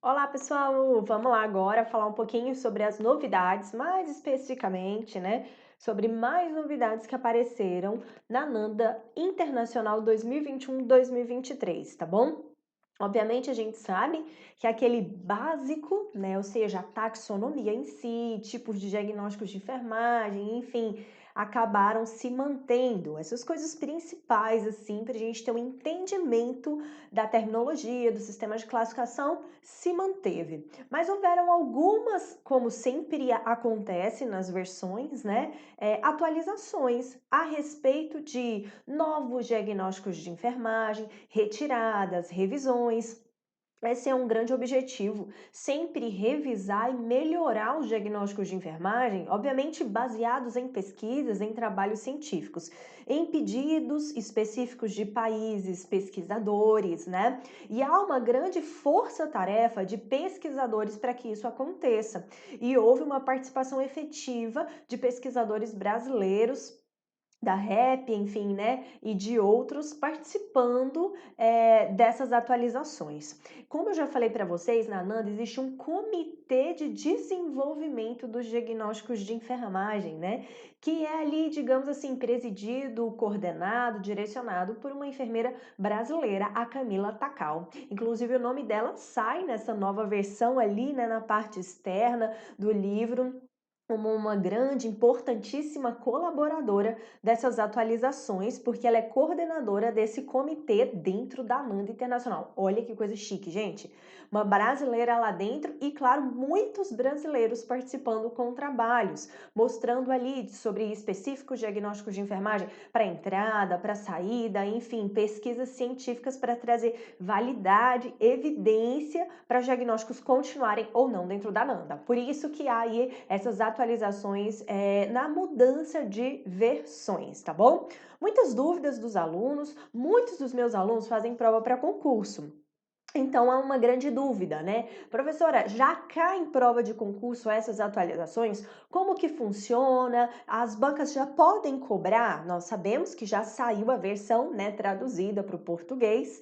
Olá, pessoal! Vamos lá agora falar um pouquinho sobre as novidades, mais especificamente, né? Sobre mais novidades que apareceram na Nanda Internacional 2021-2023, tá bom? Obviamente, a gente sabe que aquele básico, né? Ou seja, a taxonomia em si, tipos de diagnósticos de enfermagem, enfim, acabaram se mantendo. Essas coisas principais, assim, para a gente ter um entendimento da terminologia, do sistema de classificação, se manteve. Mas houveram algumas, como sempre acontece nas versões, né, atualizações a respeito de novos diagnósticos de enfermagem, retiradas, revisões. Esse é um grande objetivo, sempre revisar e melhorar os diagnósticos de enfermagem, obviamente baseados em pesquisas, em trabalhos científicos, em pedidos específicos de países, pesquisadores, né? E há uma grande força-tarefa de pesquisadores para que isso aconteça. E houve uma participação efetiva de pesquisadores brasileiros da REP, enfim, né, e de outros participando dessas atualizações. Como eu já falei para vocês, na Nanda existe um comitê de desenvolvimento dos diagnósticos de enfermagem, né, que é ali, digamos assim, presidido, coordenado, direcionado por uma enfermeira brasileira, a Camila Takal. Inclusive, o nome dela sai nessa nova versão ali, né, na parte externa do livro, como uma grande, importantíssima colaboradora dessas atualizações, porque ela é coordenadora desse comitê dentro da Nanda Internacional. Olha que coisa chique, gente. Uma brasileira lá dentro e, claro, muitos brasileiros participando com trabalhos, mostrando ali sobre específicos diagnósticos de enfermagem para entrada, para saída, enfim, pesquisas científicas para trazer validade, evidência para os diagnósticos continuarem ou não dentro da Nanda. Por isso que há aí essas atualizações na mudança de versões, tá bom? Muitas dúvidas dos alunos, muitos dos meus alunos fazem prova para concurso. Então há uma grande dúvida, né? Professora, já cai em prova de concurso essas atualizações? Como que funciona? As bancas já podem cobrar? Nós sabemos que já saiu a versão, né, traduzida para o português,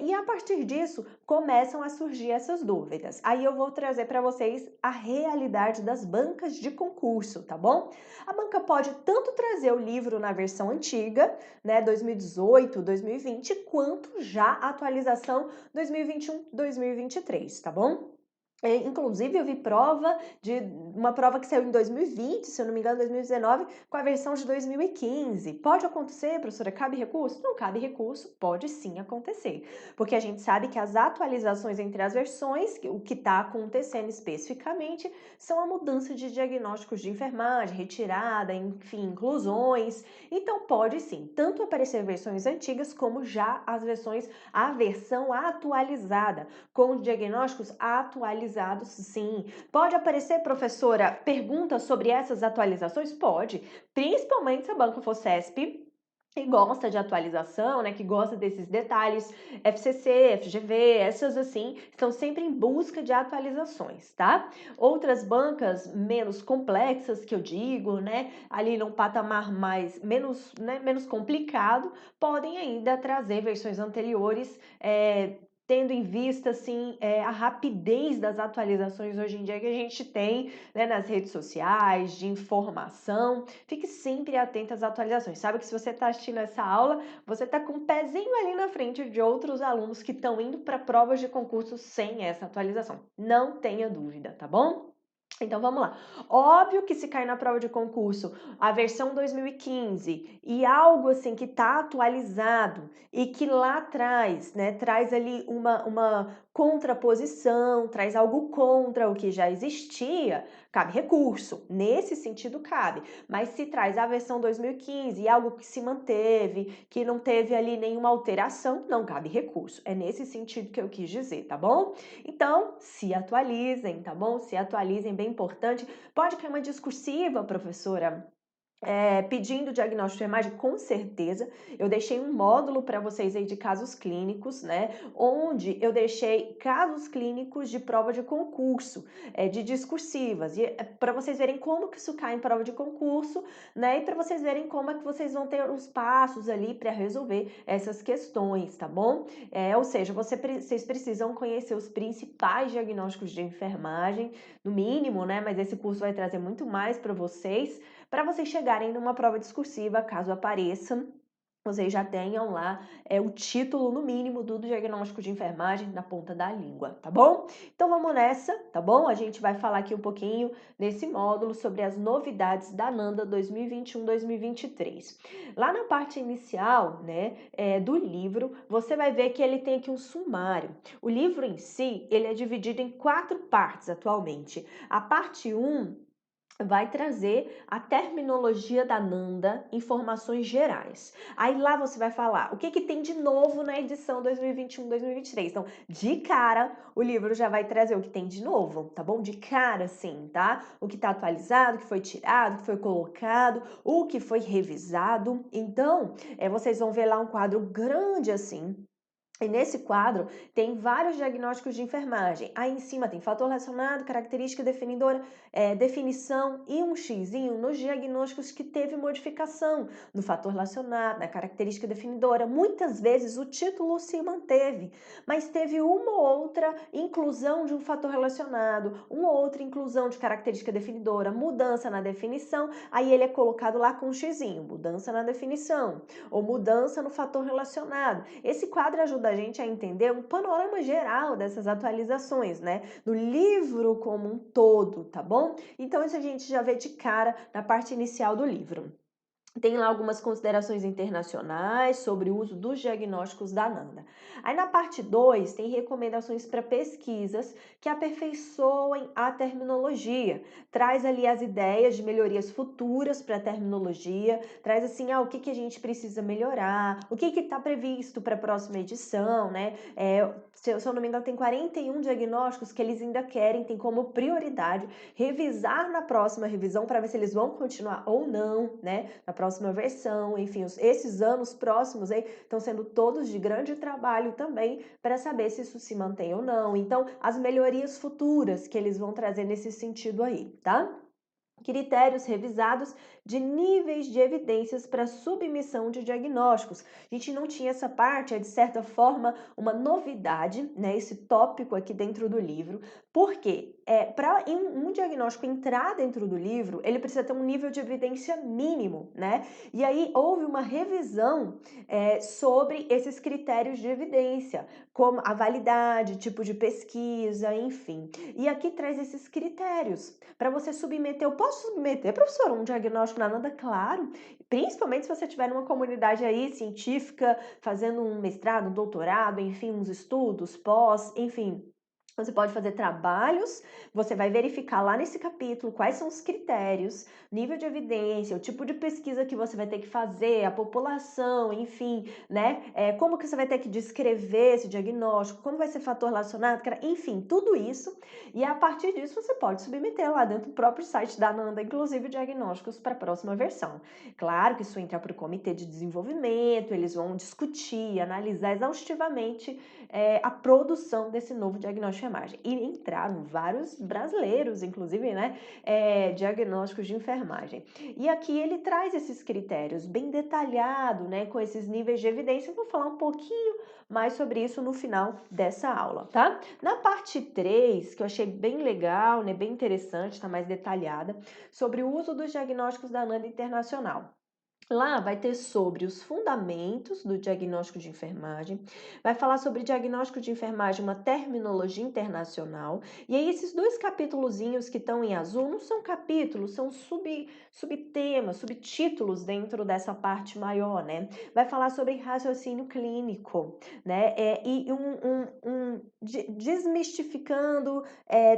e a partir disso começam a surgir essas dúvidas. Aí eu vou trazer para vocês a realidade das bancas de concurso, tá bom? A banca pode tanto trazer o livro na versão antiga, né, 2018, 2020, quanto já a atualização 2021, 2023, tá bom? Inclusive, eu vi uma prova que saiu em 2020, se eu não me engano, 2019, com a versão de 2015. Pode acontecer, professora? Cabe recurso? Não cabe recurso, pode sim acontecer. Porque a gente sabe que as atualizações entre as versões, o que está acontecendo especificamente, são a mudança de diagnósticos de enfermagem, retirada, enfim, inclusões. Então, pode sim, tanto aparecer versões antigas, como já a versão atualizada, com diagnósticos atualizados, sim. Pode aparecer, professora, perguntas sobre essas atualizações? Pode, principalmente se a banca for CESP, que gosta de atualização, né, que gosta desses detalhes, FCC, FGV, essas assim, estão sempre em busca de atualizações, tá? Outras bancas menos complexas, que eu digo, né, ali num patamar menos complicado, podem ainda trazer versões anteriores, tendo em vista, assim, a rapidez das atualizações hoje em dia que a gente tem, né, nas redes sociais, de informação. Fique sempre atento às atualizações. Sabe que se você está assistindo essa aula, você está com um pezinho ali na frente de outros alunos que estão indo para provas de concurso sem essa atualização. Não tenha dúvida, tá bom? Então vamos lá. Óbvio que se cair na prova de concurso a versão 2015 e algo assim que está atualizado e que lá atrás, né, traz ali uma contraposição, traz algo contra o que já existia, cabe recurso. Nesse sentido cabe. Mas se traz a versão 2015 e algo que se manteve, que não teve ali nenhuma alteração, não cabe recurso. É nesse sentido que eu quis dizer, tá bom? Então, se atualizem, tá bom? Se atualizem, bem importante. Pode cair uma discursiva, professora? pedindo diagnóstico de enfermagem, com certeza. Eu deixei um módulo para vocês aí de casos clínicos, né? Onde eu deixei casos clínicos de prova de concurso, de discursivas, e para vocês verem como que isso cai em prova de concurso, né? E para vocês verem como é que vocês vão ter os passos ali para resolver essas questões, tá bom? Ou seja, vocês precisam conhecer os principais diagnósticos de enfermagem, no mínimo, né? Mas esse curso vai trazer muito mais para vocês chegarem numa prova discursiva, caso apareça, vocês já tenham lá o título, no mínimo, do diagnóstico de enfermagem na ponta da língua, tá bom? Então vamos nessa, tá bom? A gente vai falar aqui um pouquinho nesse módulo sobre as novidades da NANDA 2021-2023. Lá na parte inicial, né, do livro, você vai ver que ele tem aqui um sumário. O livro em si, ele é dividido em 4 partes atualmente. A parte 1 vai trazer a terminologia da NANDA, informações gerais. Aí lá você vai falar o que tem de novo na edição 2021-2023. Então, de cara, o livro já vai trazer o que tem de novo, tá bom? De cara, sim, tá? O que tá atualizado, o que foi tirado, o que foi colocado, o que foi revisado. Então, vocês vão ver lá um quadro grande assim. E nesse quadro tem vários diagnósticos de enfermagem. Aí em cima tem fator relacionado, característica definidora, definição e um xizinho nos diagnósticos que teve modificação no fator relacionado, na característica definidora. Muitas vezes o título se manteve, mas teve uma ou outra inclusão de um fator relacionado, uma ou outra inclusão de característica definidora, mudança na definição, aí ele é colocado lá com um xizinho, mudança na definição ou mudança no fator relacionado. Esse quadro ajuda a gente a entender um panorama geral dessas atualizações, né? No livro como um todo, tá bom? Então isso a gente já vê de cara na parte inicial do livro. Tem lá algumas considerações internacionais sobre o uso dos diagnósticos da NANDA. Aí na parte 2 tem recomendações para pesquisas que aperfeiçoem a terminologia. Traz ali as ideias de melhorias futuras para a terminologia, traz assim, o que a gente precisa melhorar, o que está previsto para a próxima edição, né? Se eu não me engano, tem 41 diagnósticos que eles ainda querem, tem como prioridade revisar na próxima revisão para ver se eles vão continuar ou não, né? Na próxima versão, enfim, esses anos próximos aí estão sendo todos de grande trabalho também para saber se isso se mantém ou não. Então, as melhorias futuras que eles vão trazer nesse sentido aí, tá? Critérios revisados de níveis de evidências para submissão de diagnósticos. A gente não tinha essa parte, é de certa forma uma novidade, né? Esse tópico aqui dentro do livro. Por quê? Para um diagnóstico entrar dentro do livro, ele precisa ter um nível de evidência mínimo, né? E aí houve uma revisão sobre esses critérios de evidência, como a validade, tipo de pesquisa, enfim. E aqui traz esses critérios para você submeter. Eu posso submeter, professor, um diagnóstico na NANDA? Claro, principalmente se você estiver numa comunidade aí científica, fazendo um mestrado, um doutorado, enfim, uns estudos, pós, enfim. Você pode fazer trabalhos, você vai verificar lá nesse capítulo quais são os critérios, nível de evidência, o tipo de pesquisa que você vai ter que fazer, a população, enfim, né? Como que você vai ter que descrever esse diagnóstico, como vai ser fator relacionado, enfim, tudo isso. E a partir disso você pode submeter lá dentro do próprio site da NANDA, inclusive diagnósticos para a próxima versão. Claro que isso entra para o comitê de desenvolvimento, eles vão discutir, analisar exaustivamente a produção desse novo diagnóstico de enfermagem. E entraram vários brasileiros, inclusive, né, diagnósticos de enfermagem. E aqui ele traz esses critérios bem detalhado, né, com esses níveis de evidência. Eu vou falar um pouquinho mais sobre isso no final dessa aula, tá? Na parte 3, que eu achei bem legal, né, bem interessante, tá mais detalhada, sobre o uso dos diagnósticos da NANDA Internacional. Lá vai ter sobre os fundamentos do diagnóstico de enfermagem, vai falar sobre diagnóstico de enfermagem, uma terminologia internacional, e aí esses 2 capítulozinhos que estão em azul não são capítulos, são subtemas, subtítulos dentro dessa parte maior, né? Vai falar sobre raciocínio clínico, né? Desmistificando,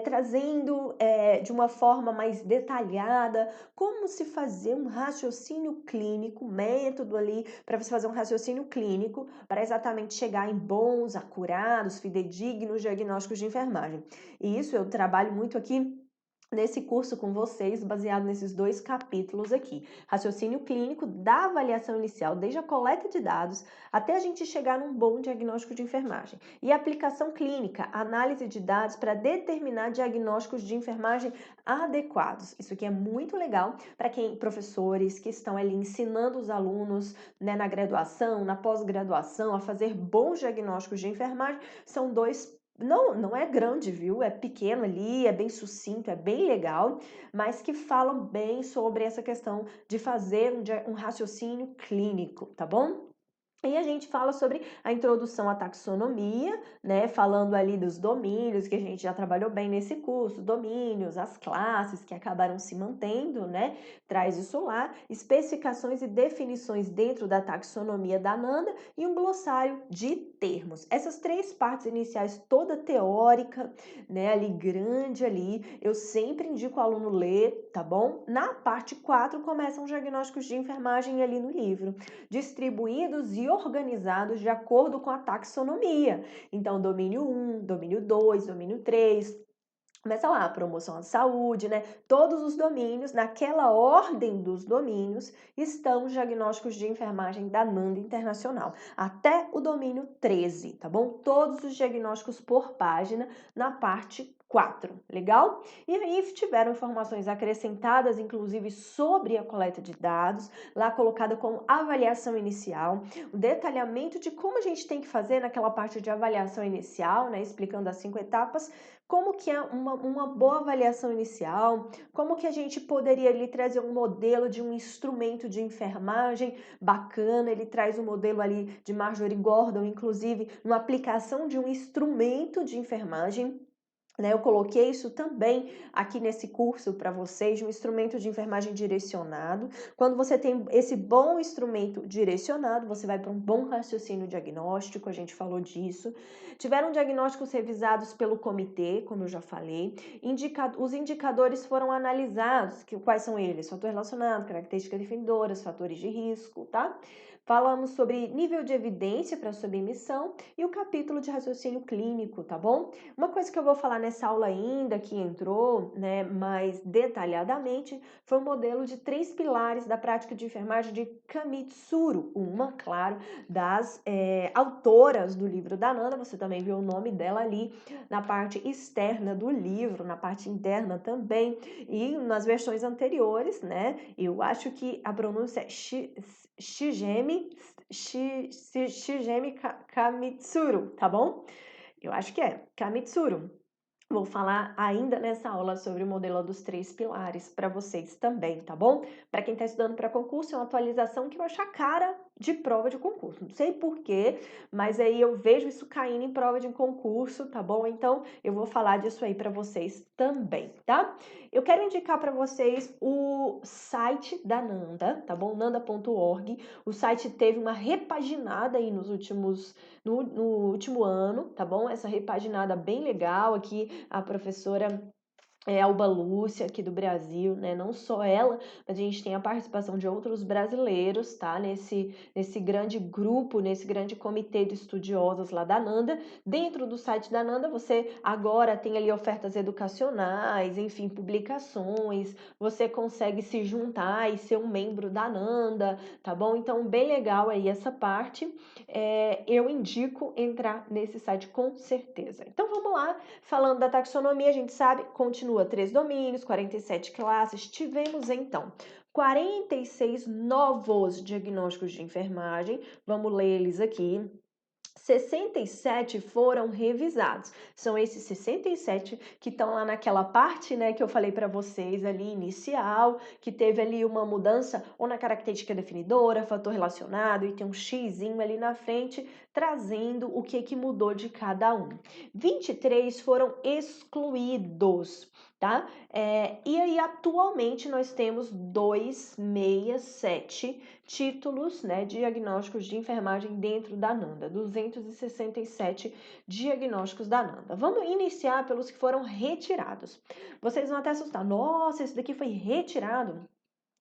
trazendo de uma forma mais detalhada como se fazer um raciocínio clínico, método ali para você fazer um raciocínio clínico para exatamente chegar em bons, acurados, fidedignos diagnósticos de enfermagem. E isso eu trabalho muito aqui nesse curso com vocês, baseado nesses 2 capítulos aqui. Raciocínio clínico da avaliação inicial, desde a coleta de dados até a gente chegar num bom diagnóstico de enfermagem. E aplicação clínica, análise de dados para determinar diagnósticos de enfermagem adequados. Isso aqui é muito legal para quem, professores que estão ali ensinando os alunos, né, na graduação, na pós-graduação, a fazer bons diagnósticos de enfermagem. São 2. Não é grande, viu? É pequeno ali, é bem sucinto, é bem legal, mas que falam bem sobre essa questão de fazer um raciocínio clínico, tá bom? E a gente fala sobre a introdução à taxonomia, né? Falando ali dos domínios, que a gente já trabalhou bem nesse curso, domínios, as classes que acabaram se mantendo, né? Traz isso lá, especificações e definições dentro da taxonomia da Nanda e um glossário de termos. Essas 3 partes iniciais, toda teórica, né? Ali grande ali, eu sempre indico o aluno ler, tá bom? Na parte 4 começam os diagnósticos de enfermagem ali no livro, distribuídos e organizados de acordo com a taxonomia. Então, domínio 1, domínio 2, domínio 3. Começa lá, promoção à saúde, né? Todos os domínios, naquela ordem dos domínios, estão os diagnósticos de enfermagem da Nanda Internacional, até o domínio 13, tá bom? Todos os diagnósticos por página na parte 4, legal? E aí tiveram informações acrescentadas, inclusive sobre a coleta de dados, lá colocada como avaliação inicial, o detalhamento de como a gente tem que fazer naquela parte de avaliação inicial, né? Explicando as 5 etapas, como que é uma boa avaliação inicial, como que a gente poderia ali trazer um modelo de um instrumento de enfermagem bacana, ele traz um modelo ali de Marjorie Gordon, inclusive, uma aplicação de um instrumento de enfermagem, né? Eu coloquei isso também aqui nesse curso para vocês, um instrumento de enfermagem direcionado. Quando você tem esse bom instrumento direcionado, você vai para um bom raciocínio diagnóstico, a gente falou disso. Tiveram diagnósticos revisados pelo comitê, como eu já falei. Os indicadores foram analisados, quais são eles? Fator relacionado, características definidoras, fatores de risco, tá? Falamos sobre nível de evidência para submissão e o capítulo de raciocínio clínico, tá bom? Uma coisa que eu vou falar nessa aula ainda, que entrou, né, mais detalhadamente, foi o modelo de 3 pilares da prática de enfermagem de Kamitsuru, uma, claro, das autoras do livro da Nanda, você também viu o nome dela ali na parte externa do livro, na parte interna também, e nas versões anteriores, né, eu acho que a pronúncia é Shigemi Kamitsuru, tá bom? Eu acho que é Kamitsuru. Vou falar ainda nessa aula sobre o modelo dos 3 pilares para vocês também, tá bom? Para quem está estudando para concurso, é uma atualização que eu acho a cara de prova de concurso. Não sei porquê, mas aí eu vejo isso caindo em prova de concurso, tá bom? Então, eu vou falar disso aí para vocês também, tá? Eu quero indicar para vocês o site da Nanda, tá bom? nanda.org. O site teve uma repaginada aí no último ano, tá bom? Essa repaginada bem legal aqui, a professora Alba Lúcia, aqui do Brasil, né? Não só ela, mas a gente tem a participação de outros brasileiros, tá? Nesse grande grupo, nesse grande comitê de estudiosos lá da Nanda. Dentro do site da Nanda, você agora tem ali ofertas educacionais, enfim, publicações, você consegue se juntar e ser um membro da Nanda, tá bom? Então, bem legal aí essa parte. Eu indico entrar nesse site com certeza. Então, vamos lá. Falando da taxonomia, a gente sabe, continua 3 domínios, 47 classes. Tivemos, então, 46 novos diagnósticos de enfermagem. Vamos ler eles aqui. 67 foram revisados. São esses 67 que estão lá naquela parte, né, que eu falei para vocês ali inicial, que teve ali uma mudança ou na característica definidora, fator relacionado, e tem um xizinho ali na frente, trazendo o que mudou de cada um. 23 foram excluídos, tá? E aí, atualmente, nós temos 267 títulos, né, diagnósticos de enfermagem dentro da Nanda, 267 diagnósticos da Nanda. Vamos iniciar pelos que foram retirados. Vocês vão até assustar, nossa, esse daqui foi retirado?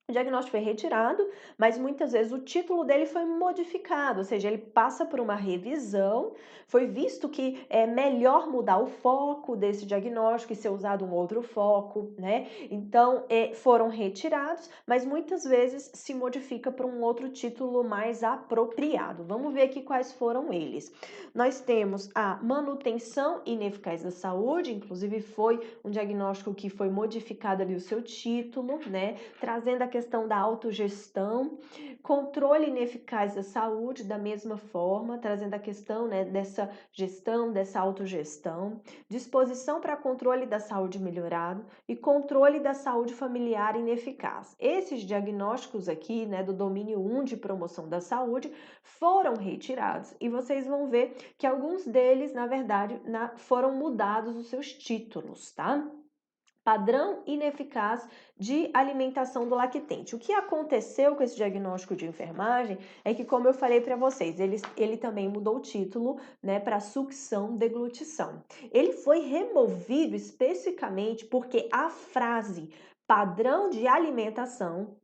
O diagnóstico foi retirado, mas muitas vezes o título dele foi modificado, ou seja, ele passa por uma revisão, foi visto que é melhor mudar o foco desse diagnóstico e ser usado um outro foco, né? Então, foram retirados, mas muitas vezes se modifica para um outro título mais apropriado. Vamos ver aqui quais foram eles. Nós temos a manutenção ineficaz da saúde, inclusive foi um diagnóstico que foi modificado ali o seu título, né? Trazendo a questão da autogestão, controle ineficaz da saúde, da mesma forma, trazendo a questão, né, dessa gestão, dessa autogestão, disposição para controle da saúde melhorado e controle da saúde familiar ineficaz. Esses diagnósticos aqui, né, do domínio 1 de promoção da saúde, foram retirados e vocês vão ver que alguns deles, na verdade, foram mudados os seus títulos, tá? Padrão ineficaz de alimentação do lactente. O que aconteceu com esse diagnóstico de enfermagem é que, como eu falei para vocês, ele também mudou o título, né, para sucção deglutição. Ele foi removido especificamente porque a frase padrão de alimentação,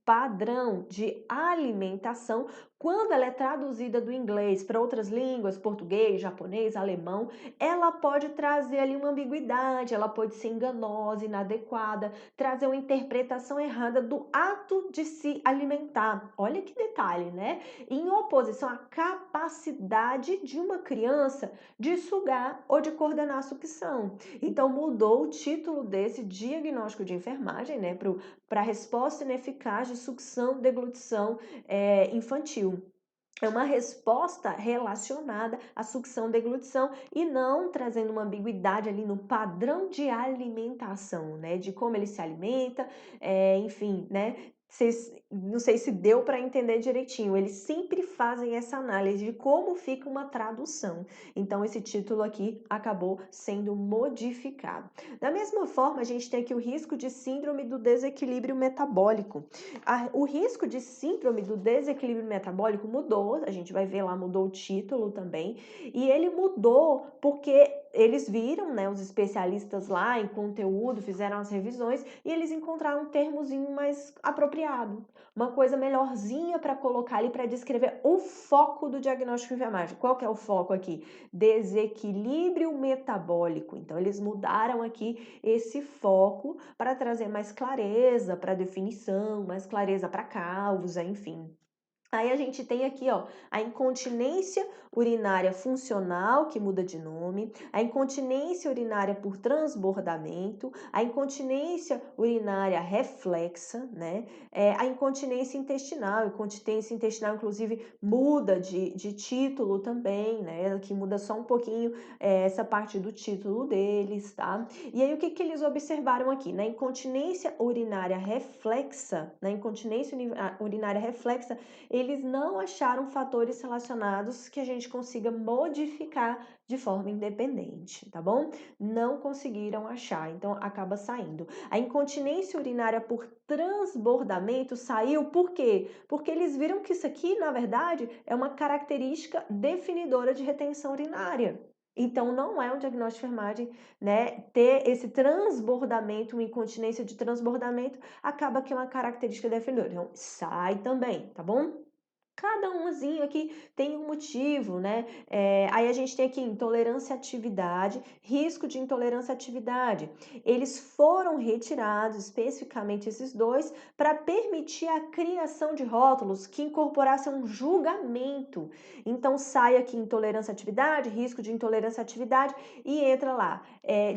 quando ela é traduzida do inglês para outras línguas, português, japonês, alemão, ela pode trazer ali uma ambiguidade, ela pode ser enganosa, inadequada, trazer uma interpretação errada do ato de se alimentar. Olha que detalhe, né? Em oposição à capacidade de uma criança de sugar ou de coordenar a sucção. Então mudou o título desse diagnóstico de enfermagem, né, para resposta ineficaz de sucção, deglutição infantil. É uma resposta relacionada à sucção, deglutição e não trazendo uma ambiguidade ali no padrão de alimentação, né? De como ele se alimenta, enfim, né? Não sei se deu para entender direitinho. Eles sempre fazem essa análise de como fica uma tradução. Então, esse título aqui acabou sendo modificado. Da mesma forma, a gente tem aqui o risco de síndrome do desequilíbrio metabólico. O risco de síndrome do desequilíbrio metabólico mudou, a gente vai ver lá, mudou o título também, e ele mudou porque eles viram, né, os especialistas lá em conteúdo, fizeram as revisões e eles encontraram um termozinho mais apropriado, uma coisa melhorzinha para colocar ali para descrever o foco do diagnóstico de enfermagem. Qual que é o foco aqui? Desequilíbrio metabólico. Então, eles mudaram aqui esse foco para trazer mais clareza para a definição, mais clareza para a causa, enfim. Aí a gente tem aqui, ó, a incontinência urinária funcional, que muda de nome, a incontinência urinária por transbordamento, a incontinência urinária reflexa, né? A incontinência intestinal, inclusive, muda de título também, né? Que muda só um pouquinho essa parte do título deles, tá? E aí, o que eles observaram aqui? Na incontinência urinária reflexa, eles não acharam fatores relacionados que a gente consiga modificar de forma independente, tá bom? Não conseguiram achar, então acaba saindo. A incontinência urinária por transbordamento saiu por quê? Porque eles viram que isso aqui, na verdade, é uma característica definidora de retenção urinária. Então, não é um diagnóstico de enfermagem, né? Ter esse transbordamento, uma incontinência de transbordamento, acaba que é uma característica definidora. Então, sai também, tá bom? Cada umzinho aqui tem um motivo, né? Aí a gente tem aqui intolerância à atividade, risco de intolerância à atividade. Eles foram retirados, especificamente esses dois, para permitir a criação de rótulos que incorporassem um julgamento. Então sai aqui intolerância à atividade, risco de intolerância à atividade e entra lá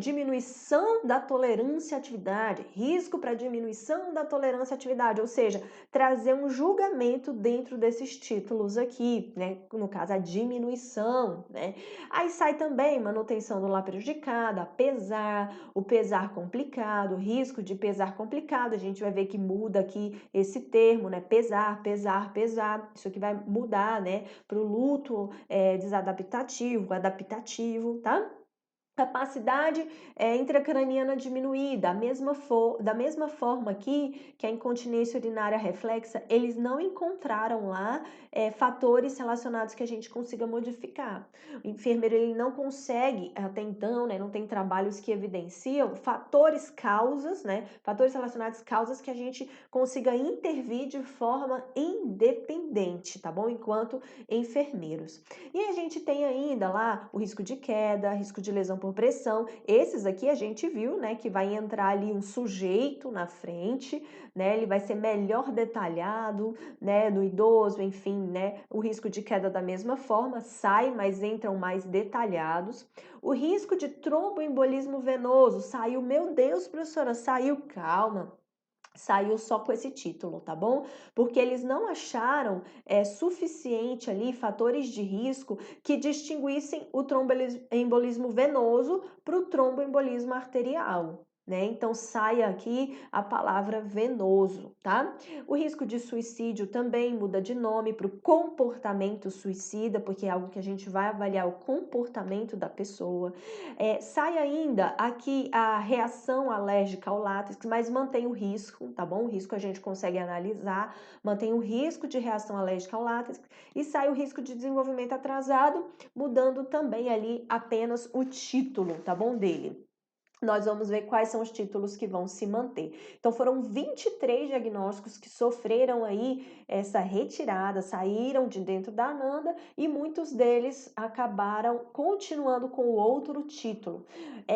diminuição da tolerância à atividade, risco para diminuição da tolerância à atividade, ou seja, trazer um julgamento dentro desses títulos aqui, né? No caso, a diminuição, né? Aí sai também manutenção do lar prejudicada, o pesar complicado, risco de pesar complicado, a gente vai ver que muda aqui esse termo, né? Pesar. Isso aqui vai mudar, né? Para o luto desadaptativo, adaptativo, tá? Capacidade intracraniana diminuída, da mesma forma aqui que a incontinência urinária reflexa, eles não encontraram lá fatores relacionados que a gente consiga modificar. O enfermeiro ele não consegue, até então, né, não tem trabalhos que evidenciam causas, né, fatores relacionados causas que a gente consiga intervir de forma independente, tá bom? Enquanto enfermeiros. E a gente tem ainda lá o risco de queda, risco de lesão por pressão. Esses aqui a gente viu, né, que vai entrar ali um sujeito na frente, né? Ele vai ser melhor detalhado, né, no idoso, enfim, né? O risco de queda da mesma forma sai, mas entram mais detalhados. O risco de tromboembolismo venoso saiu, meu Deus, professora, saiu, calma. Saiu só com esse título, tá bom? Porque eles não acharam suficiente ali fatores de risco que distinguissem o tromboembolismo venoso para o tromboembolismo arterial. Né? Então sai aqui a palavra venoso, tá? O risco de suicídio também muda de nome para o comportamento suicida, porque é algo que a gente vai avaliar o comportamento da pessoa. Sai ainda aqui a reação alérgica ao látex, mas mantém o risco, tá bom? O risco a gente consegue analisar, mantém o risco de reação alérgica ao látex e sai o risco de desenvolvimento atrasado, mudando também ali apenas o título, tá bom? Dele. Nós vamos ver quais são os títulos que vão se manter. Então, foram 23 diagnósticos que sofreram aí essa retirada, saíram de dentro da ANANDA e muitos deles acabaram continuando com o outro título.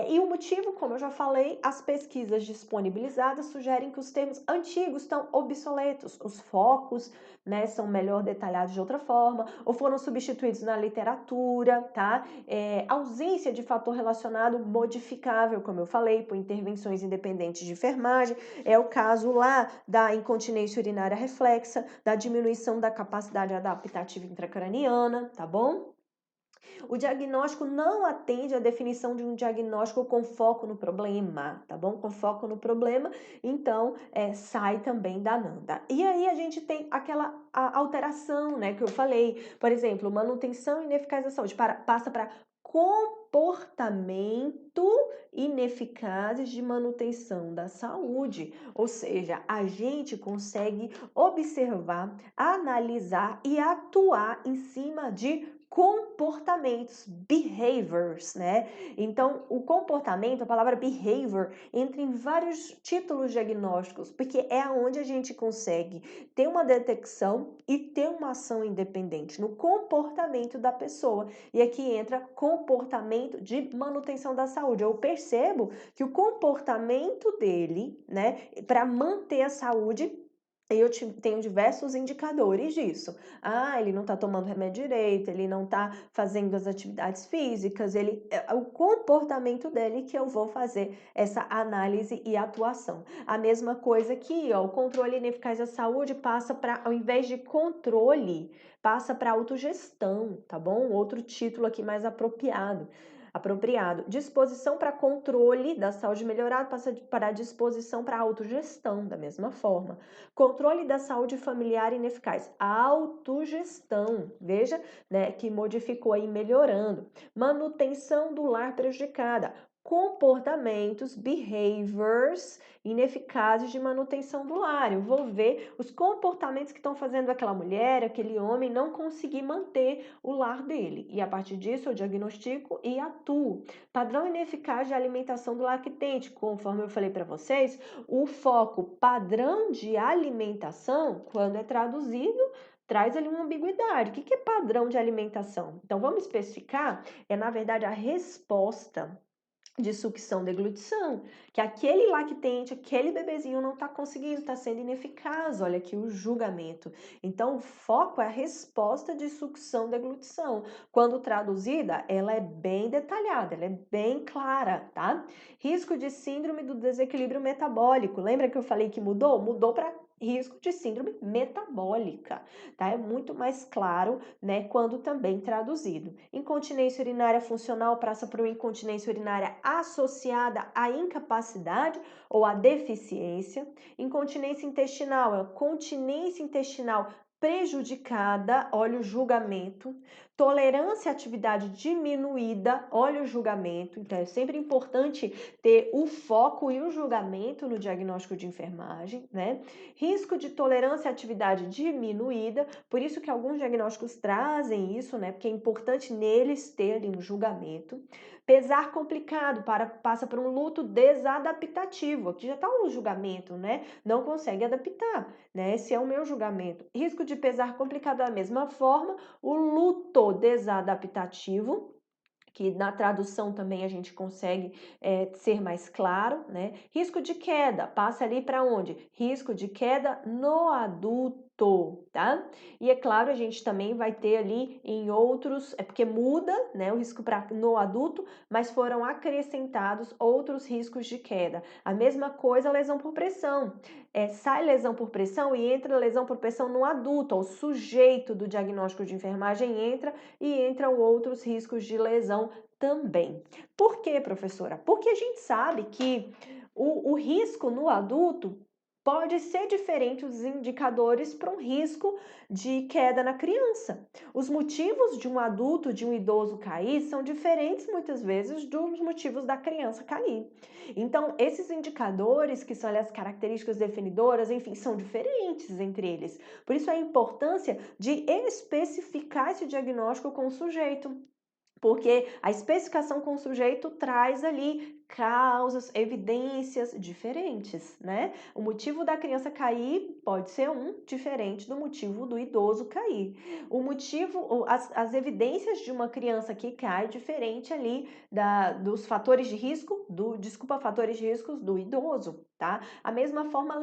E o motivo, como eu já falei, as pesquisas disponibilizadas sugerem que os termos antigos estão obsoletos, os focos, né, são melhor detalhados de outra forma, ou foram substituídos na literatura, tá? Ausência de fator relacionado modificável, como eu falei, por intervenções independentes de enfermagem, é o caso lá da incontinência urinária reflexa, da diminuição da capacidade adaptativa intracraniana, tá bom? O diagnóstico não atende à definição de um diagnóstico com foco no problema, tá bom? Com foco no problema, então sai também da NANDA. E aí a gente tem aquela alteração, né, que eu falei, por exemplo, manutenção ineficaz da saúde, passa para comportamento ineficazes de manutenção da saúde, ou seja, a gente consegue observar, analisar e atuar em cima de comportamentos, behaviors, né? Então, o comportamento, a palavra behavior, entra em vários títulos diagnósticos, porque é onde a gente consegue ter uma detecção e ter uma ação independente no comportamento da pessoa. E aqui entra comportamento de manutenção da saúde. Eu percebo que o comportamento dele, né, para manter a saúde, eu tenho diversos indicadores disso. Ele não está tomando remédio direito, ele não está fazendo as atividades físicas, o comportamento dele que eu vou fazer essa análise e atuação. A mesma coisa aqui, ó, o controle ineficaz da saúde passa para, ao invés de controle, passa para autogestão, tá bom? Outro título aqui mais apropriado. Disposição para controle da saúde melhorada passa para disposição para autogestão, da mesma forma. Controle da saúde familiar ineficaz, autogestão, veja, né, que modificou aí melhorando. Manutenção do lar prejudicada, comportamentos, behaviors ineficazes de manutenção do lar. Eu vou ver os comportamentos que estão fazendo aquela mulher, aquele homem não conseguir manter o lar dele. E a partir disso eu diagnostico e atuo. Padrão ineficaz de alimentação do lactente, conforme eu falei para vocês, o foco padrão de alimentação, quando é traduzido, traz ali uma ambiguidade. O que é padrão de alimentação? Então vamos especificar, na verdade a resposta de sucção, deglutição, que aquele lactente, aquele bebezinho não está conseguindo, está sendo ineficaz, olha aqui o julgamento. Então, o foco é a resposta de sucção, deglutição. Quando traduzida, ela é bem detalhada, ela é bem clara, tá? Risco de síndrome do desequilíbrio metabólico. Lembra que eu falei que mudou? Mudou para risco de síndrome metabólica, tá? É muito mais claro, né, quando também traduzido. Incontinência urinária funcional passa por uma incontinência urinária associada à incapacidade ou à deficiência. Incontinência intestinal é continência intestinal prejudicada, olha o julgamento. Tolerância à atividade diminuída, olha o julgamento, então é sempre importante ter o foco e o julgamento no diagnóstico de enfermagem, né? Risco de tolerância à atividade diminuída, por isso que alguns diagnósticos trazem isso, né? Porque é importante neles ter ali um julgamento. Pesar complicado, passa por um luto desadaptativo, aqui já está um julgamento, né? Não consegue adaptar, né? Esse é o meu julgamento. Risco de pesar complicado da mesma forma, o luto desadaptativo, que na tradução também a gente consegue ser mais claro, né? Risco de queda, passa ali para onde? Risco de queda no adulto, tá? E é claro, a gente também vai ter ali em outros, é porque muda, né, o risco no adulto, mas foram acrescentados outros riscos de queda. A mesma coisa, a lesão por pressão. Sai lesão por pressão e entra lesão por pressão no adulto, o sujeito do diagnóstico de enfermagem entra e entram outros riscos de lesão também. Por quê, professora? Porque a gente sabe que o risco no adulto pode ser diferente os indicadores para um risco de queda na criança. Os motivos de um adulto, de um idoso cair são diferentes muitas vezes dos motivos da criança cair. Então, esses indicadores, que são as características definidoras, enfim, são diferentes entre eles. Por isso a importância de especificar esse diagnóstico com o sujeito. Porque a especificação com o sujeito traz ali causas, evidências diferentes, né? O motivo da criança cair pode ser diferente do motivo do idoso cair. O motivo, as evidências de uma criança que cai diferente ali dos fatores de risco, fatores de riscos do idoso, tá? A mesma forma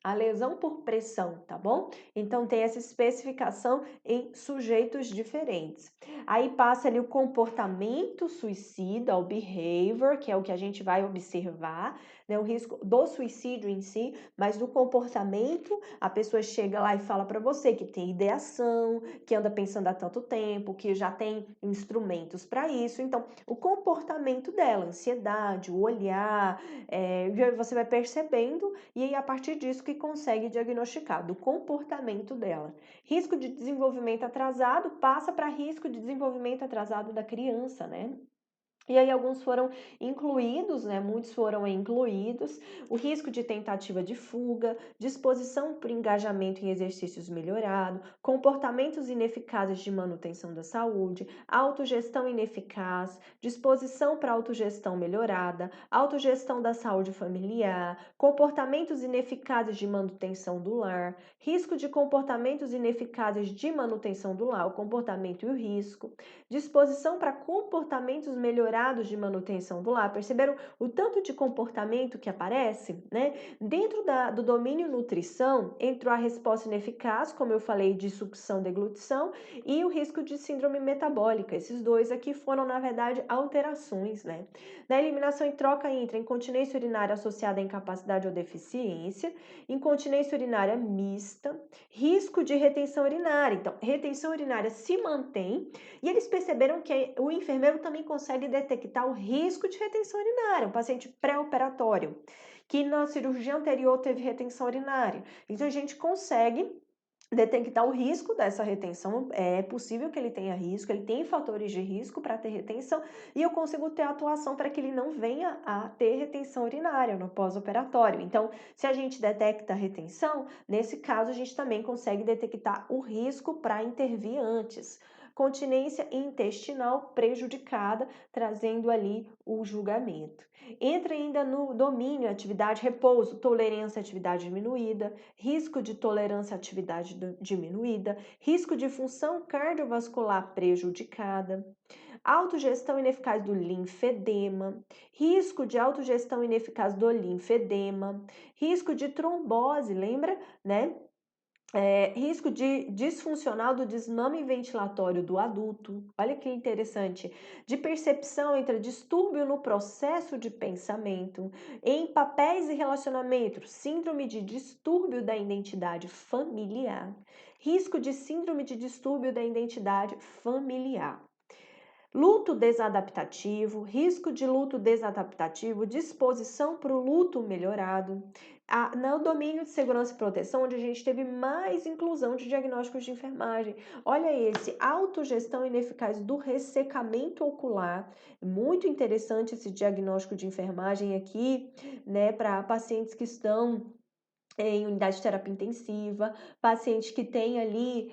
a lesão por pressão, tá bom? Então tem essa especificação em sujeitos diferentes. Aí passa ali o comportamento suicida, o behavior, que é o que a gente vai observar, né, o risco do suicídio em si, mas do comportamento, a pessoa chega lá e fala para você que tem ideação, que anda pensando há tanto tempo, que já tem instrumentos para isso. Então, o comportamento dela, ansiedade, o olhar, você vai percebendo e aí a partir disso que consegue diagnosticar do comportamento dela. Risco de desenvolvimento atrasado passa para risco de desenvolvimento atrasado da criança, né? E aí alguns foram incluídos, né? Muitos foram incluídos. O risco de tentativa de fuga, disposição por engajamento em exercícios melhorado, comportamentos ineficazes de manutenção da saúde, autogestão ineficaz, disposição para autogestão melhorada, autogestão da saúde familiar, comportamentos ineficazes de manutenção do lar, risco de comportamentos ineficazes de manutenção do lar, o comportamento e o risco, disposição para comportamentos melhorados de manutenção do lar. Perceberam o tanto de comportamento que aparece, né? Dentro do domínio nutrição, entrou a resposta ineficaz, como eu falei, de sucção, deglutição, e o risco de síndrome metabólica. Esses dois aqui foram, na verdade, alterações, né? Na eliminação e troca entra incontinência urinária associada a incapacidade ou deficiência, incontinência urinária mista, risco de retenção urinária. Então, retenção urinária se mantém, e eles perceberam que o enfermeiro também consegue detectar o risco de retenção urinária, um paciente pré-operatório, que na cirurgia anterior teve retenção urinária. Então, a gente consegue detectar o risco dessa retenção, é possível que ele tenha risco, ele tem fatores de risco para ter retenção, e eu consigo ter atuação para que ele não venha a ter retenção urinária no pós-operatório. Então, se a gente detecta a retenção, nesse caso a gente também consegue detectar o risco para intervir antes. Continência intestinal prejudicada, trazendo ali o julgamento. Entra ainda no domínio, atividade, repouso, tolerância à atividade diminuída, risco de tolerância à atividade diminuída, risco de função cardiovascular prejudicada, autogestão ineficaz do linfedema, risco de autogestão ineficaz do linfedema, risco de trombose, lembra, né? Risco de disfuncional do desmame ventilatório do adulto. Olha que interessante. De percepção entre distúrbio no processo de pensamento, em papéis e relacionamentos, síndrome de distúrbio da identidade familiar. Risco de síndrome de distúrbio da identidade familiar. Luto desadaptativo, risco de luto desadaptativo, disposição para o luto melhorado, No domínio de segurança e proteção, onde a gente teve mais inclusão de diagnósticos de enfermagem. Olha esse, autogestão ineficaz do ressecamento ocular. Muito interessante esse diagnóstico de enfermagem aqui, né, para pacientes que estão em unidade de terapia intensiva, pacientes que têm ali,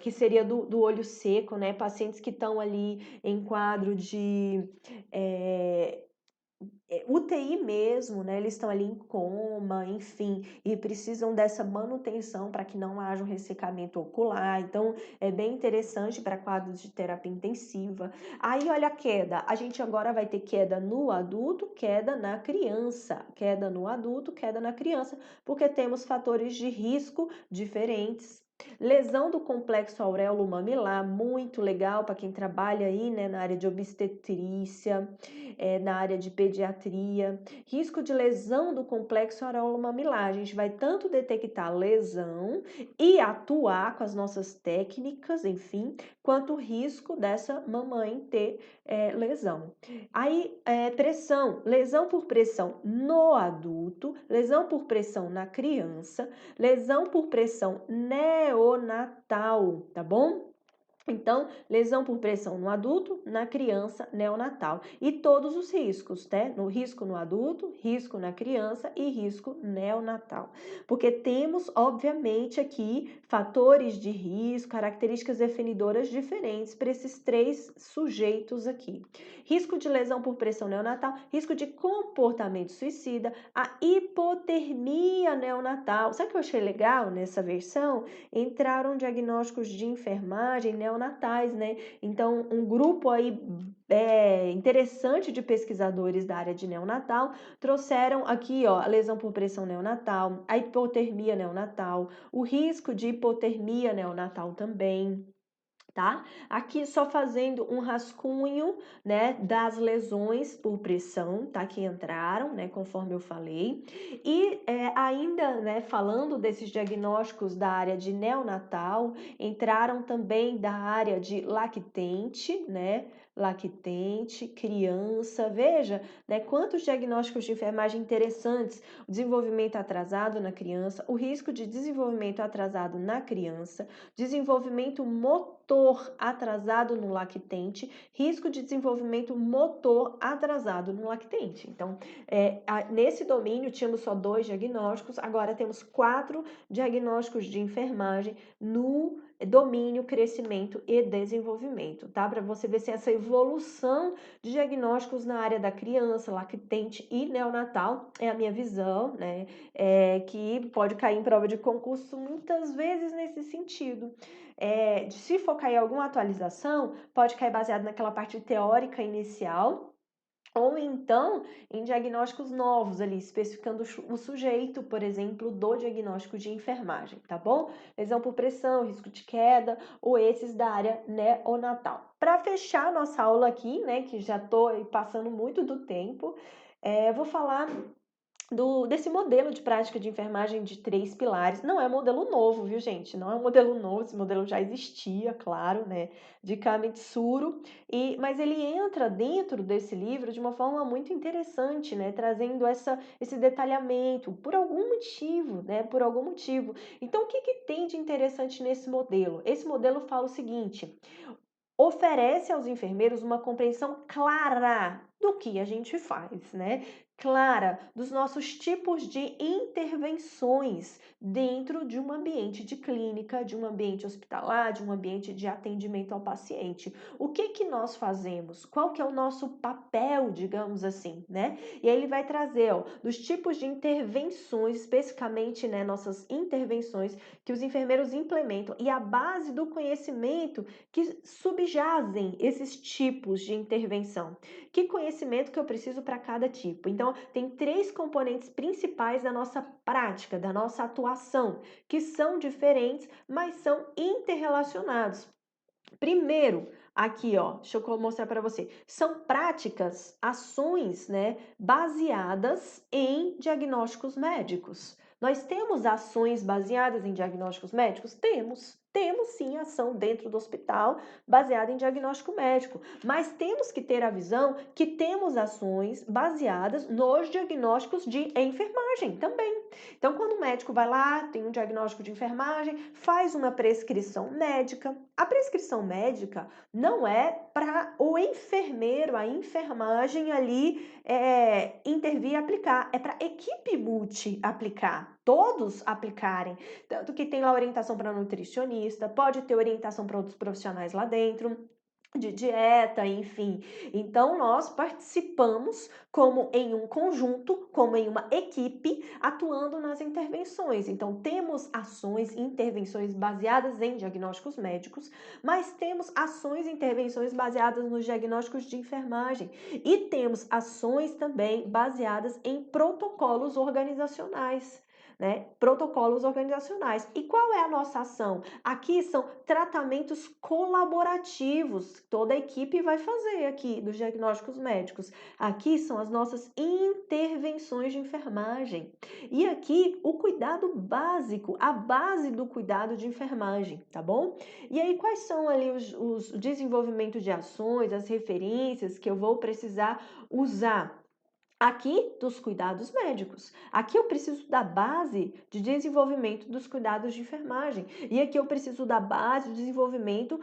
que seria do olho seco, né, pacientes que estão ali em quadro de UTI mesmo, né? Eles estão ali em coma, enfim, e precisam dessa manutenção para que não haja um ressecamento ocular. Então, é bem interessante para quadros de terapia intensiva. Aí, olha a queda. A gente agora vai ter queda no adulto, queda na criança. Queda no adulto, queda na criança, porque temos fatores de risco diferentes. Lesão do complexo auréolo mamilar, muito legal para quem trabalha aí, né, na área de obstetrícia, na área de pediatria. Risco de lesão do complexo auréolo mamilar. A gente vai tanto detectar lesão e atuar com as nossas técnicas, enfim, quanto o risco dessa mamãe ter lesão. Aí, pressão, lesão por pressão no adulto, lesão por pressão na criança, lesão por pressão neonatal, tá bom? Então, lesão por pressão no adulto, na criança, neonatal. E todos os riscos, né? No risco no adulto, risco na criança e risco neonatal. Porque temos, obviamente, aqui fatores de risco, características definidoras diferentes para esses três sujeitos aqui. Risco de lesão por pressão neonatal, risco de comportamento suicida, a hipotermia neonatal. Sabe o que eu achei legal nessa versão? Entraram diagnósticos de enfermagem neonatais, né? Então, um grupo aí interessante de pesquisadores da área de neonatal trouxeram aqui, ó, a lesão por pressão neonatal, a hipotermia neonatal, o risco de hipotermia neonatal também. Tá? Aqui só fazendo um rascunho, né, das lesões por pressão, tá? Que entraram, né, conforme eu falei. E ainda, né, falando desses diagnósticos da área de neonatal, entraram também da área de lactente, né? Lactente, criança, veja, né, quantos diagnósticos de enfermagem interessantes. O desenvolvimento atrasado na criança, o risco de desenvolvimento atrasado na criança, desenvolvimento motor atrasado no lactente, risco de desenvolvimento motor atrasado no lactente. Então, nesse domínio tínhamos só 2 diagnósticos, agora temos 4 diagnósticos de enfermagem no domínio, crescimento e desenvolvimento, tá? Para você ver se essa evolução de diagnósticos na área da criança, lactente e neonatal é a minha visão, né? Que pode cair em prova de concurso muitas vezes nesse sentido. Se for cair alguma atualização, pode cair baseado naquela parte teórica inicial, ou então em diagnósticos novos ali, especificando o sujeito, por exemplo, do diagnóstico de enfermagem, tá bom? Lesão por pressão, risco de queda, ou esses da área neonatal. Para fechar nossa aula aqui, né, que já estou passando muito do tempo, vou falar desse modelo de prática de enfermagem de 3 pilares. Não é modelo novo, viu, gente? Não é um modelo novo, esse modelo já existia, claro, né? De Kamitsuru, mas ele entra dentro desse livro de uma forma muito interessante, né? Trazendo esse detalhamento, por algum motivo, né? Por algum motivo. Então, o que tem de interessante nesse modelo? Esse modelo fala o seguinte: oferece aos enfermeiros uma compreensão clara do que a gente faz, né? Clara dos nossos tipos de intervenções dentro de um ambiente de clínica, de um ambiente hospitalar, de um ambiente de atendimento ao paciente. O que nós fazemos? Qual que é o nosso papel, digamos assim, né? E aí ele vai trazer, ó, dos tipos de intervenções, especificamente, né, nossas intervenções que os enfermeiros implementam e a base do conhecimento que subjazem esses tipos de intervenção. Que conhecimento que eu preciso para cada tipo? Então, tem 3 componentes principais da nossa prática, da nossa atuação, que são diferentes, mas são interrelacionados. Primeiro, aqui, ó, deixa eu mostrar para você. São práticas, ações, né, baseadas em diagnósticos médicos. Nós temos ações baseadas em diagnósticos médicos? Temos. temos sim ação dentro do hospital baseada em diagnóstico médico, mas temos que ter a visão que temos ações baseadas nos diagnósticos de enfermagem também. Então, quando o médico vai lá, tem um diagnóstico de enfermagem, faz uma prescrição médica. A prescrição médica não é para o enfermeiro, a enfermagem ali intervir e aplicar, é para a equipe multi aplicar, todos aplicarem. Tanto que tem lá orientação para nutricionista, pode ter orientação para outros profissionais lá dentro, de dieta, enfim. Então, nós participamos como em um conjunto, como em uma equipe, atuando nas intervenções. Então, temos ações e intervenções baseadas em diagnósticos médicos, mas temos ações e intervenções baseadas nos diagnósticos de enfermagem e temos ações também baseadas em protocolos organizacionais. Né? Protocolos organizacionais. E qual é a nossa ação? Aqui são tratamentos colaborativos, toda a equipe vai fazer aqui dos diagnósticos médicos. Aqui são as nossas intervenções de enfermagem. E aqui o cuidado básico, a base do cuidado de enfermagem, tá bom? E aí quais são ali os desenvolvimentos de ações, as referências que eu vou precisar usar? Aqui, dos cuidados médicos. Aqui eu preciso da base de desenvolvimento dos cuidados de enfermagem. E aqui eu preciso da base de desenvolvimento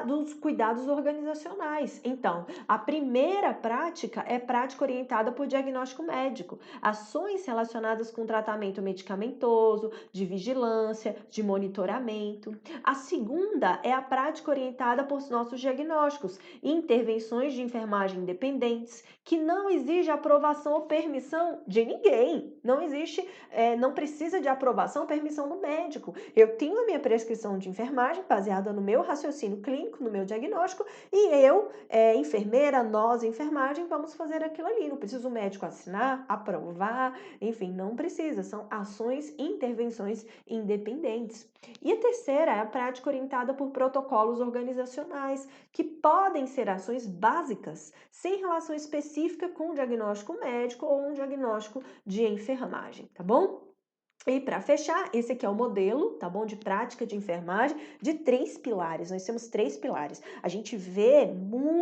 dos cuidados organizacionais. Então, a primeira prática é prática orientada por diagnóstico médico. Ações relacionadas com tratamento medicamentoso, de vigilância, de monitoramento. A segunda é a prática orientada por nossos diagnósticos. Intervenções de enfermagem independentes, que não exige aprovação ou permissão de ninguém. Não existe, não precisa de aprovação ou permissão do médico. Eu tenho a minha prescrição de enfermagem baseada no meu raciocínio clínico, no meu diagnóstico, e eu, enfermeira, nós, enfermagem, vamos fazer aquilo ali. Não precisa o médico assinar, aprovar, enfim, não precisa. São ações e intervenções independentes. E a terceira é a prática orientada por protocolos organizacionais, que podem ser ações básicas, sem relação específica com o diagnóstico médico ou um diagnóstico de enfermagem, tá bom? E para fechar, esse aqui é o modelo, tá bom? De prática de enfermagem de 3 pilares. Nós temos 3 pilares. A gente vê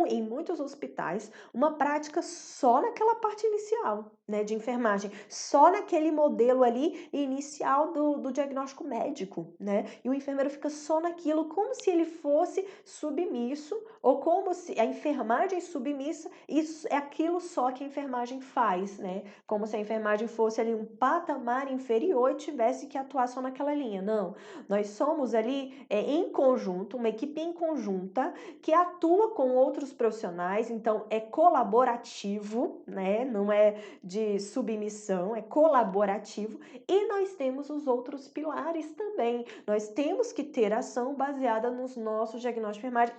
em muitos hospitais uma prática só naquela parte inicial, né? De enfermagem, só naquele modelo ali inicial do diagnóstico médico, né? E o enfermeiro fica só naquilo, como se ele fosse submisso, ou como se a enfermagem é submissa, isso é aquilo só que a enfermagem faz, né? Como se a enfermagem fosse ali um patamar inferior e tivesse que atuar só naquela linha. Não, nós somos ali em conjunto, uma equipe em conjunta que atua com outros profissionais, então é colaborativo, né? Não é de submissão, é colaborativo. E nós temos os outros pilares também. Nós temos que ter ação baseada nos nossos diagnósticos de enfermagem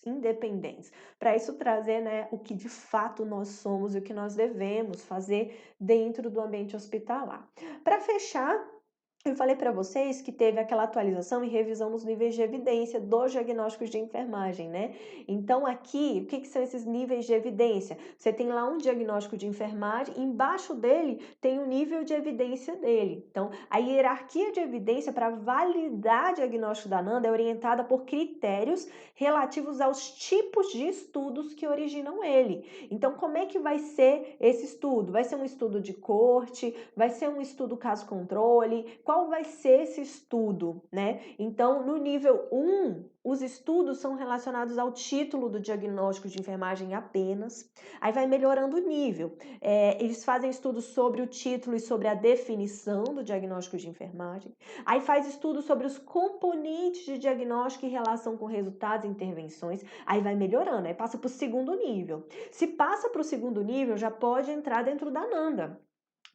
independentes. Para isso trazer, né, o que de fato nós somos e o que nós devemos fazer dentro do ambiente hospitalar. Para fechar, eu falei para vocês que teve aquela atualização e revisão nos níveis de evidência dos diagnósticos de enfermagem, né? Então, aqui, o que são esses níveis de evidência? Você tem lá um diagnóstico de enfermagem, embaixo dele tem o nível de evidência dele. Então, a hierarquia de evidência para validar diagnóstico da NANDA é orientada por critérios relativos aos tipos de estudos que originam ele. Então, como é que vai ser esse estudo? Vai ser um estudo de corte? Vai ser um estudo caso-controle? Qual vai ser esse estudo, né? Então, no nível 1, os estudos são relacionados ao título do diagnóstico de enfermagem apenas. Aí vai melhorando o nível. Eles fazem estudos sobre o título e sobre a definição do diagnóstico de enfermagem. Aí faz estudos sobre os componentes de diagnóstico em relação com resultados e intervenções. Aí vai melhorando, aí passa para o segundo nível. Se passa para o segundo nível, já pode entrar dentro da NANDA.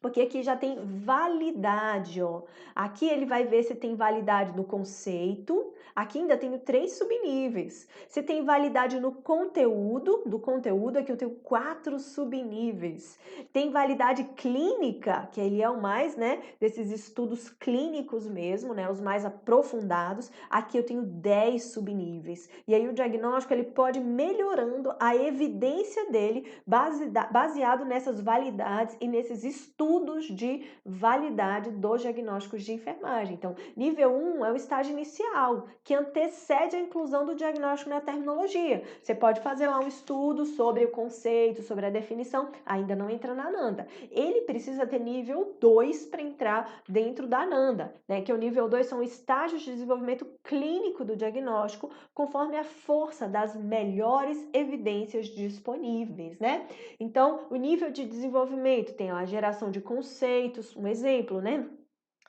Porque aqui já tem validade, ó. Aqui ele vai ver se tem validade no conceito. Aqui ainda tenho 3 subníveis. Se tem validade no conteúdo, do conteúdo aqui eu tenho 4 subníveis. Tem validade clínica, que ele é o mais, né, desses estudos clínicos mesmo, né, os mais aprofundados. Aqui eu tenho 10 subníveis. E aí o diagnóstico ele pode ir melhorando a evidência dele baseado nessas validades e nesses estudos estudos de validade dos diagnósticos de enfermagem. Então, nível 1 é o estágio inicial, que antecede a inclusão do diagnóstico na terminologia. Você pode fazer lá um estudo sobre o conceito, sobre a definição, ainda não entra na NANDA. Ele precisa ter nível 2 para entrar dentro da NANDA, né? Que o nível 2 são estágios de desenvolvimento clínico do diagnóstico, conforme a força das melhores evidências disponíveis, né? Então, o nível de desenvolvimento tem a geração de conceitos, um exemplo, né?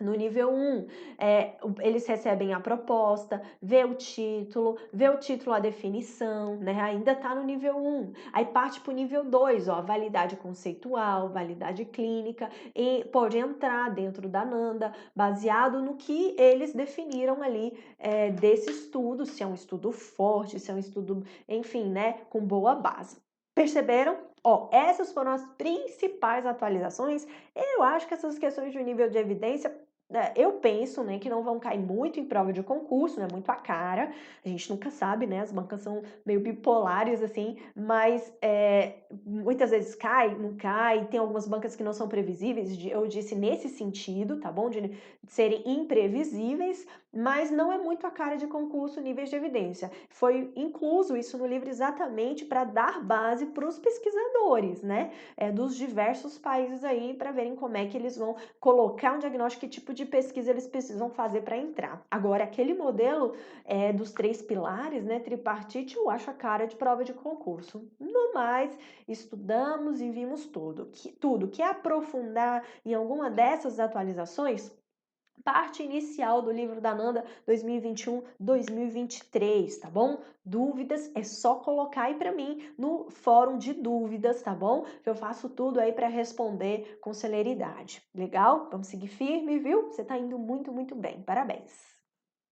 No nível 1, eles recebem a proposta, vê o título, a definição, né? Ainda está no nível 1. Aí parte para o nível 2, ó, validade conceitual, validade clínica, e pode entrar dentro da NANDA, baseado no que eles definiram ali desse estudo, se é um estudo forte, se é um estudo, enfim, né, com boa base. Perceberam? Ó, essas foram as principais atualizações. Eu acho que essas questões de nível de evidência, eu penso, né, que não vão cair muito em prova de concurso, né, muito a cara, a gente nunca sabe, né, as bancas são meio bipolares, assim, mas muitas vezes cai, não cai, tem algumas bancas que não são previsíveis, eu disse nesse sentido, tá bom, de serem imprevisíveis, mas não é muito a cara de concurso níveis de evidência. Foi incluso isso no livro exatamente para dar base para os pesquisadores, né, dos diversos países aí, para verem como é que eles vão colocar um diagnóstico, que tipo de pesquisa eles precisam fazer para entrar. Agora, aquele modelo dos 3 pilares, né, tripartite, eu acho a cara de prova de concurso. No mais, estudamos e vimos tudo. Quer aprofundar em alguma dessas atualizações? Parte inicial do livro da Nanda 2021-2023, tá bom? Dúvidas é só colocar aí para mim no fórum de dúvidas, tá bom? Que eu faço tudo aí para responder com celeridade. Legal? Vamos seguir firme, viu? Você tá indo muito, muito bem. Parabéns!